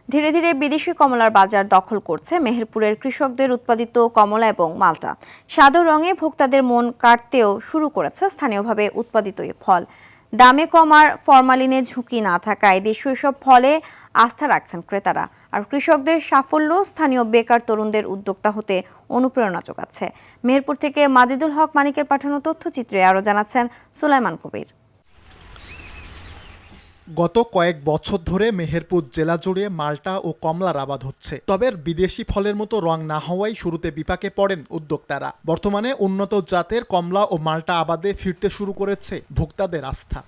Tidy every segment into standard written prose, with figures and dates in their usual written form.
ধীরে ধীরে বিদেশি কমলার বাজার দখল করছে মেহেরপুরের কৃষকদের উৎপাদিত কমলা এবং মালটা। স্বাদ ও রঙে ভোক্তাদের মন কাড়তেও শুরু করেছে স্থানীয়ভাবে উৎপাদিত এই ফল। দামে কম আর ফরমালিনের ঝুঁকি না থাকায় দেশীয় সব ফলে আস্থা রাখছেন ক্রেতারা। আর কৃষকদের সাফল্য স্থানীয় বেকার তরুণদের উদ্যোক্তা হতে অনুপ্রেরণা যোগাচ্ছে। মেহেরপুর থেকে মাজিদুল হক মানিকের পাঠানো তথ্যচিত্রে আরও জানাচ্ছেন সুলাইমান কবির। গত কয়েক বছর ধরে মেহেরপুর জেলা জুড়ে মাল্টা ও কমলার আবাদ হচ্ছে, তবে বিদেশি ফলের মতো রং না হওয়ায় শুরুতে বিপাকে পড়েন উদ্যোক্তারা। বর্তমানে উন্নত জাতের কমলা ও মাল্টা আবাদে ফিরতে শুরু করেছে ভোক্তাদের আস্থা।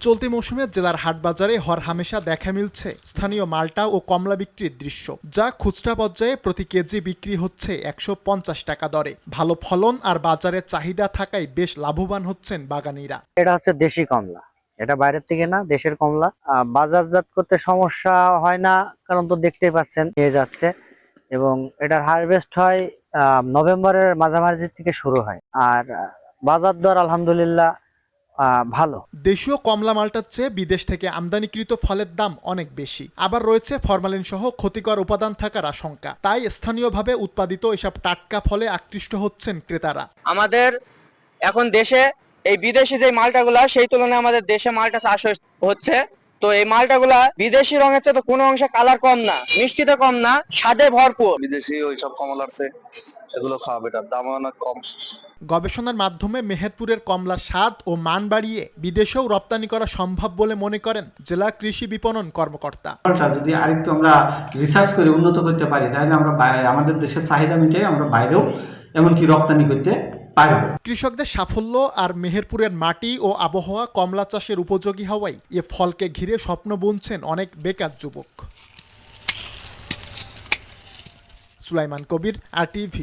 চলতি মৌসুমে জেলার হাটবাজারে হরহামেশা দেখা মিলছে স্থানীয় মাল্টা ও কমলা বিক্রির দৃশ্য, যা খুচরা পর্যায়ে প্রতি কেজি বিক্রি হচ্ছে 150 টাকা দরে। ভালো ফলন আর বাজারে চাহিদা থাকায় বেশ লাভবান হচ্ছেন বাগানীরা। এটা হচ্ছে দেশি কমলা, এটা বাইরের থেকে না, দেশের কমলা। বাজারজাত করতে সমস্যা হয় না, কারণ তো দেখতেই পাচ্ছেন নিয়ে যাচ্ছে। এবং এটার হারভেস্ট হয় নভেম্বরের মাঝামাঝি থেকে শুরু হয়। আর বাজার দর আলহামদুলিল্লাহ ভালো। দেশীয় কমলা মালটার চেয়ে বিদেশ থেকে আমদানিকৃত ফলের দাম অনেক বেশি, আবার রয়েছে ফরমালিন সহ ক্ষতিকর উপাদান থাকার আশঙ্কা। তাই স্থানীয়ভাবে উৎপাদিত এসব টাটকা ফলে আকৃষ্ট হচ্ছেন ক্রেতারা। আমাদের এখন দেশে এই বিদেশি যে মালটাগুলা সেই তুলনায় আমাদের দেশে মালটা চাষ হচ্ছে। তো এই মালটাগুলা বিদেশি রঙের চেয়ে তো কোনো অংশে কালার কম না, মিষ্টিতে কম না, স্বাদে ভরপুর। বিদেশি ওইসব কমলার চেয়ে এগুলো খাওয়া বেটার, দাম অনেক কম। গবেষণার মাধ্যমে মেহেরপুরের কমলার স্বাদ ও মান বাড়িয়ে বিদেশেও রপ্তানি করা সম্ভব বলে মনে করেন জেলা কৃষি বিপণন কর্মকর্তা। যদি আরেকটু আমরা রিসার্চ করে উন্নত করতে পারি, তাহলে আমরা আমাদের দেশের চাহিদা মিটাই আমরা বাইরেও এমনকি রপ্তানি করতে পারব। কৃষকদের সাফল্য আর মেহেরপুরের মাটি ও আবহাওয়া কমলা চাষের উপযোগী হওয়ায় এ ফলকে ঘিরে স্বপ্ন বুনছেন অনেক বেকার যুবক। সুলাইমান কবির, RTV।